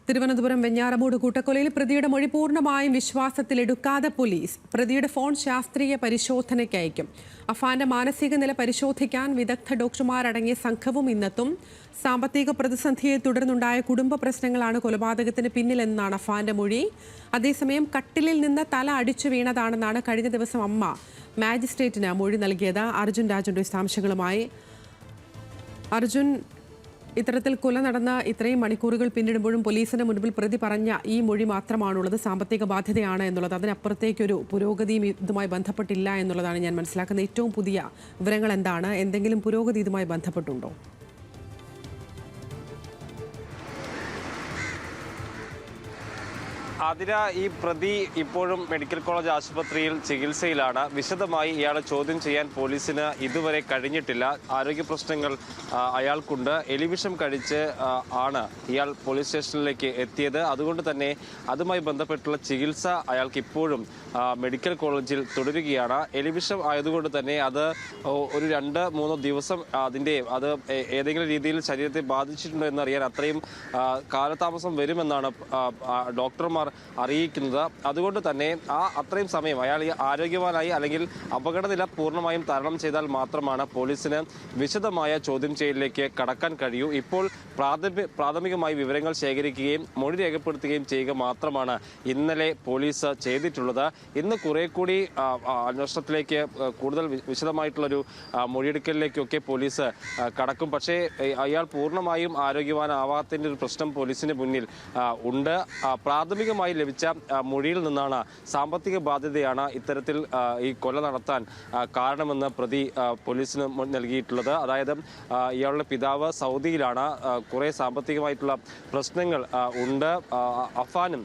തിരുവനന്തപുരം വെഞ്ഞാറമൂട് കൂട്ടക്കൊലയിൽ പ്രതിയുടെ മൊഴി പൂർണ്ണമായും വിശ്വാസത്തിലെടുക്കാതെ പോലീസ് പ്രതിയുടെ ഫോൺ ശാസ്ത്രീയ പരിശോധനയ്ക്ക് അയക്കും. അഫാന്റെ മാനസിക നില പരിശോധിക്കാൻ വിദഗ്ധ ഡോക്ടർമാരടങ്ങിയ സംഘവും ഇന്നെത്തും. സാമ്പത്തിക പ്രതിസന്ധിയെ തുടർന്നുണ്ടായ കുടുംബ പ്രശ്നങ്ങളാണ് കൊലപാതകത്തിന് പിന്നിലെന്നാണ് അഫാന്റെ മൊഴി. അതേസമയം കട്ടിലിൽ നിന്ന് തല അടിച്ചു വീണതാണെന്നാണ് കഴിഞ്ഞ ദിവസം അമ്മ മാജിസ്ട്രേറ്റിന് മൊഴി നൽകിയത്. അർജുൻ രാജുന്റെ വിശദാംശങ്ങളുമായി. അർജുൻ, ഇത്തരത്തിൽ കൊല നടന്ന ഇത്രയും മണിക്കൂറുകൾ പിന്നിടുമ്പോഴും പോലീസിന് മുൻപിൽ പ്രതി പറഞ്ഞ ഈ മൊഴി മാത്രമാണുള്ളത്, സാമ്പത്തിക ബാധ്യതയാണ് എന്നുള്ളത്. അതിനപ്പുറത്തേക്കൊരു പുരോഗതിയും ഇതുമായി ബന്ധപ്പെട്ടില്ല എന്നുള്ളതാണ് ഞാൻ മനസ്സിലാക്കുന്നത്. ഏറ്റവും പുതിയ വിവരങ്ങൾ എന്താണ്? എന്തെങ്കിലും പുരോഗതി ഇതുമായി ബന്ധപ്പെട്ടുണ്ടോ? അതിര, ഈ പ്രതി ഇപ്പോഴും മെഡിക്കൽ കോളേജ് ആശുപത്രിയിൽ ചികിത്സയിലാണ്. വിശദമായി ഇയാളെ ചോദ്യം ചെയ്യാൻ പോലീസിന് ഇതുവരെ കഴിഞ്ഞിട്ടില്ല. ആരോഗ്യ പ്രശ്നങ്ങൾ അയാൾക്കുണ്ട്. എലിവിഷം കഴിച്ച് ആണ് ഇയാൾ പോലീസ് സ്റ്റേഷനിലേക്ക് എത്തിയത്. അതുകൊണ്ട് തന്നെ അതുമായി ബന്ധപ്പെട്ടുള്ള ചികിത്സ അയാൾക്ക് ഇപ്പോഴും മെഡിക്കൽ കോളേജിൽ തുടരുകയാണ്. എലിവിഷം ആയതുകൊണ്ട് തന്നെ അത് ഒരു 2-3 ദിവസം അത് ഏതെങ്കിലും രീതിയിൽ ശരീരത്തെ ബാധിച്ചിട്ടുണ്ടോ എന്നറിയാൻ അത്രയും കാലതാമസം വരുമെന്നാണ് ഡോക്ടർമാർ അറിയിക്കുന്നത്. അതുകൊണ്ട് തന്നെ അത്രയും സമയം അയാൾ ആരോഗ്യവാനായി അല്ലെങ്കിൽ അപകടനില പൂർണ്ണമായും തരണം ചെയ്താൽ മാത്രമാണ് പോലീസിന് വിശദമായ ചോദ്യം ചെയ്യലിലേക്ക് കടക്കാൻ കഴിയൂ. ഇപ്പോൾ പ്രാഥമികമായി വിവരങ്ങൾ ശേഖരിക്കുകയും മൊഴി രേഖപ്പെടുത്തുകയും ചെയ്യുക മാത്രമാണ് ഇന്നലെ പോലീസ് ചെയ്തിട്ടുള്ളത്. ഇന്ന് കുറെ കൂടി അന്വേഷണത്തിലേക്ക് കൂടുതൽ വിശദമായിട്ടുള്ളൊരു മൊഴിയെടുക്കലിലേക്കൊക്കെ പോലീസ് കടക്കും. പക്ഷേ അയാൾ പൂർണ്ണമായും ആരോഗ്യവാനാവാത്തതിൻ്റെ ഒരു പ്രശ്നം പോലീസിന് മുന്നിൽ ഉണ്ട്. പ്രാഥമികമായി ലഭിച്ച മൊഴിയിൽ നിന്നാണ് സാമ്പത്തിക ബാധ്യതയാണ് ഇത്തരത്തിൽ ഈ കൊല നടത്താൻ കാരണമെന്ന് പ്രതി പോലീസിന് നൽകിയിട്ടുള്ളത്. അതായത് ഇയാളുടെ പിതാവ് സൗദിയിലാണ്. കുറേ സാമ്പത്തികമായിട്ടുള്ള പ്രശ്നങ്ങൾ ഉണ്ട്. അഫാനും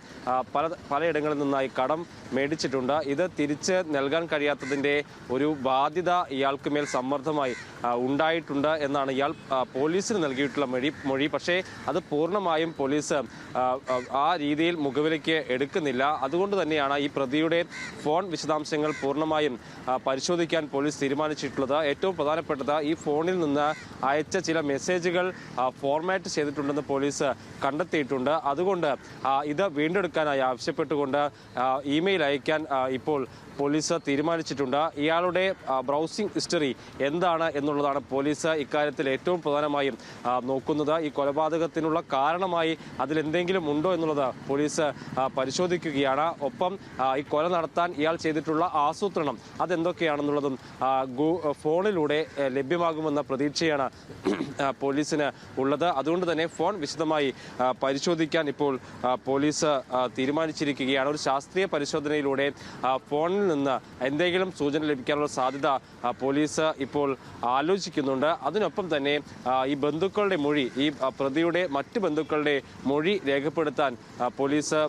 പലയിടങ്ങളിൽ നിന്നായി കടം മേടിച്ചിട്ടുണ്ട്. ഇത് തിരിച്ച് നൽകാൻ കഴിയാത്തതിൻ്റെ ഒരു ബാധ്യത ഇയാൾക്ക് മേൽ സമ്മർദ്ദമായി ഉണ്ടായിട്ടുണ്ട് എന്നാണ് ഇയാൾ പോലീസിന് നൽകിയിട്ടുള്ള മൊഴി. പക്ഷേ അത് പൂർണ്ണമായും പോലീസ് ആ രീതിയിൽ മുഖവിലേക്ക് എടുക്കുന്നില്ല. അതുകൊണ്ട് തന്നെയാണ് ഈ പ്രതിയുടെ ഫോൺ വിശദാംശങ്ങൾ പൂർണ്ണമായും പരിശോധിക്കാൻ പോലീസ് തീരുമാനിച്ചിട്ടുള്ളത്. ഏറ്റവും പ്രധാനപ്പെട്ടത് ഈ ഫോണിൽ നിന്ന് അയച്ച ചില മെസ്സേജുകൾ ഫോർമാറ്റ് ചെയ്തിട്ടുണ്ടെന്ന് പോലീസ് കണ്ടെത്തിയിട്ടുണ്ട്. അതുകൊണ്ട് ഇത് വീണ്ടെടുക്കാനായി ആവശ്യപ്പെട്ടുകൊണ്ട് ഇമെയിൽ അയക്കാൻ ഇപ്പോൾ പോലീസ് തീരുമാനിച്ചിട്ടുണ്ട്. ഇയാളുടെ ബ്രൗസിംഗ് ഹിസ്റ്ററി എന്താണ് എന്നുള്ളതാണ് പോലീസ് ഇക്കാര്യത്തിൽ ഏറ്റവും പ്രധാനമായും നോക്കുന്നത്. ഈ കൊലപാതകത്തിനുള്ള കാരണമായി അതിലെന്തെങ്കിലും ഉണ്ടോ എന്നുള്ളത് പോലീസ് പരിശോധിക്കുകയാണ്. ഒപ്പം ഈ കൊല നടത്താൻ ഇയാൾ ചെയ്തിട്ടുള്ള ആസൂത്രണം അതെന്തൊക്കെയാണെന്നുള്ളതും ഫോണിലൂടെ ലഭ്യമാകുമെന്ന പ്രതീക്ഷയാണ് പോലീസിന് ഉള്ളത്. അതുകൊണ്ട് തന്നെ ഫോൺ വിശദമായി പരിശോധിക്കാൻ ഇപ്പോൾ പോലീസ് തീരുമാനിച്ചിരിക്കുകയാണ്. ഒരു ശാസ്ത്രീയ പരിശോധനയിലൂടെ ഫോണിൽ നിന്ന് എന്തെങ്കിലും സൂചന ലഭിക്കാനുള്ള സാധ്യത പോലീസ് ഇപ്പോൾ ആലോചിക്കുന്നുണ്ട്. അതിനൊപ്പം തന്നെ ഈ ബന്ധുക്കളുടെ മൊഴി, ഈ പ്രതിയുടെ മറ്റ് ബന്ധുക്കളുടെ മൊഴി രേഖപ്പെടുത്താൻ പോലീസ്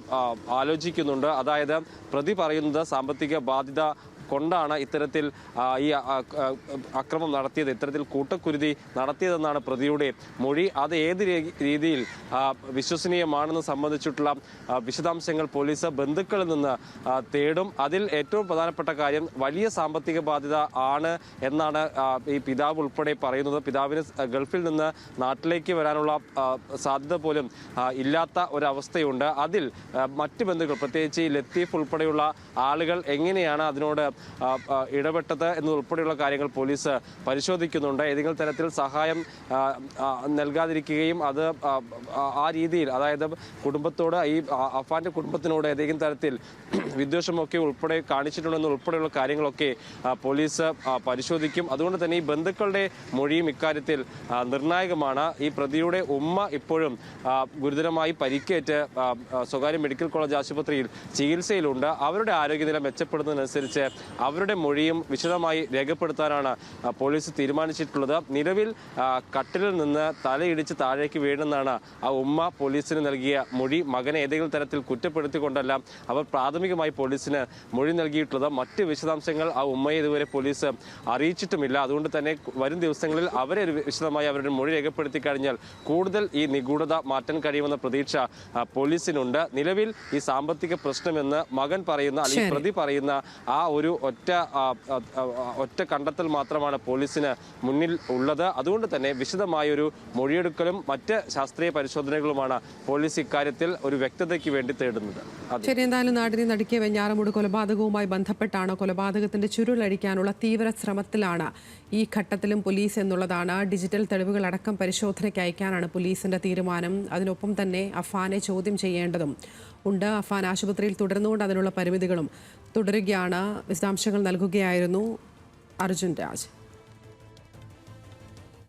ആലോചിക്കുന്നുണ്ട്. അതായത് പ്രതി പറയുന്നത് സാമ്പത്തിക ബാധ്യത കൊണ്ടാണ് ഇത്തരത്തിൽ ഈ അക്രമം നടത്തിയത്, ഇത്തരത്തിൽ കൂട്ടക്കുരുതി നടത്തിയതെന്നാണ് പ്രതിയുടെ മൊഴി. അത് ഏത് രീതിയിൽ വിശ്വസനീയമാണെന്ന് സംബന്ധിച്ചിട്ടുള്ള വിശദാംശങ്ങൾ പോലീസ് ബന്ധുക്കളിൽ നിന്ന് തേടും. അതിൽ ഏറ്റവും പ്രധാനപ്പെട്ട കാര്യം വലിയ സാമ്പത്തിക ബാധ്യത ആണ് എന്നാണ് ഈ പിതാവ് ഉൾപ്പെടെ പറയുന്നത്. പിതാവിന് ഗൾഫിൽ നിന്ന് നാട്ടിലേക്ക് വരാനുള്ള സാധ്യത പോലും ഇല്ലാത്ത ഒരവസ്ഥയുണ്ട്. അതിൽ മറ്റ് ബന്ധുക്കൾ, പ്രത്യേകിച്ച് ഈ ലത്തീഫ് ഉൾപ്പെടെയുള്ള ആളുകൾ എങ്ങനെയാണ് അതിനോട് ഇടപെട്ടത് എന്നതുൾപ്പെടെയുള്ള കാര്യങ്ങൾ പോലീസ് പരിശോധിക്കുന്നുണ്ട്. ഏതെങ്കിലും തരത്തിൽ സഹായം നൽകാതിരിക്കുകയും അത് ആ രീതിയിൽ, അതായത് കുടുംബത്തോട്, ഈ അഫാന്റെ കുടുംബത്തിനോട് ഏതെങ്കിലും തരത്തിൽ വിദ്വേഷമൊക്കെ ഉൾപ്പെടെ കാണിച്ചിട്ടുണ്ടെന്ന് ഉൾപ്പെടെയുള്ള കാര്യങ്ങളൊക്കെ പോലീസ് പരിശോധിക്കും. അതുകൊണ്ട് തന്നെ ഈ ബന്ധുക്കളുടെ മൊഴിയും ഇക്കാര്യത്തിൽ നിർണായകമാണ്. ഈ പ്രതിയുടെ ഉമ്മ ഇപ്പോഴും ഗുരുതരമായി പരിക്കേറ്റ് സ്വകാര്യ മെഡിക്കൽ കോളേജ് ആശുപത്രിയിൽ ചികിത്സയിലുണ്ട്. അവരുടെ ആരോഗ്യനില മെച്ചപ്പെടുന്നതിനനുസരിച്ച് അവരുടെ മൊഴിയും വിശദമായി രേഖപ്പെടുത്താനാണ് പോലീസ് തീരുമാനിച്ചിട്ടുള്ളത്. നിലവിൽ കട്ടിലിൽ നിന്ന് തലയിടിച്ച് താഴേക്ക് വീണെന്നാണ് ആ ഉമ്മ പോലീസിന് നൽകിയ മൊഴി. മകനെ ഏതെങ്കിലും തരത്തിൽ കുറ്റപ്പെടുത്തിക്കൊണ്ടല്ല അവർ പ്രാഥമികമായി പോലീസിന് മൊഴി നൽകിയിട്ടുള്ളത്. മറ്റ് വിശദാംശങ്ങൾ ആ ഉമ്മയെ ഇതുവരെ പോലീസ് അറിയിച്ചിട്ടുമില്ല. അതുകൊണ്ട് തന്നെ വരും ദിവസങ്ങളിൽ അവരെ വിശദമായി അവരുടെ മൊഴി രേഖപ്പെടുത്തി കഴിഞ്ഞാൽ കൂടുതൽ ഈ നിഗൂഢത മാറ്റാൻ കഴിയുമെന്ന പ്രതീക്ഷ പോലീസിനുണ്ട്. നിലവിൽ ഈ സാമ്പത്തിക പ്രശ്നമെന്ന് മകൻ പറയുന്ന അല്ലെങ്കിൽ പ്രതി പറയുന്ന ആ ഒരു ഒറ്റ കണ്ടെത്തൽ മാത്രമാണ് പോലീസിന് മുന്നിൽ ഉള്ളത്. അതുകൊണ്ട് തന്നെ വിശദമായൊരു മൊഴിയെടുക്കലും മറ്റ് ശാസ്ത്രീയ പരിശോധനകളുമാണ് പോലീസ് ഇക്കാര്യത്തിൽ ഒരു വ്യക്തതയ്ക്ക് വേണ്ടി തേടുന്നത്. ശരി, എന്തായാലും നാടിനെ നടുക്കിയ വെഞ്ഞാറമൂട് കൊലപാതകവുമായി ബന്ധപ്പെട്ടാണ് കൊലപാതകത്തിന്റെ ചുരുളഴിക്കാനുള്ള തീവ്ര ശ്രമത്തിലാണ് ഈ ഘട്ടത്തിലും പോലീസ് എന്നുള്ളതാണ്. ഡിജിറ്റൽ തെളിവുകൾ അടക്കം പരിശോധനയ്ക്ക് അയക്കാനാണ് പോലീസിന്റെ തീരുമാനം. അതിനൊപ്പം തന്നെ അഫാനെ ചോദ്യം ചെയ്യേണ്ടതും ഉണ്ട്. അഫാൻ ആശുപത്രിയിൽ തുടർന്നുകൊണ്ട് അതിനുള്ള പരിമിതികളും തുടരുകയാണ്. വിശദാംശങ്ങൾ നൽകുകയായിരുന്നു അർജുൻ രാജ്.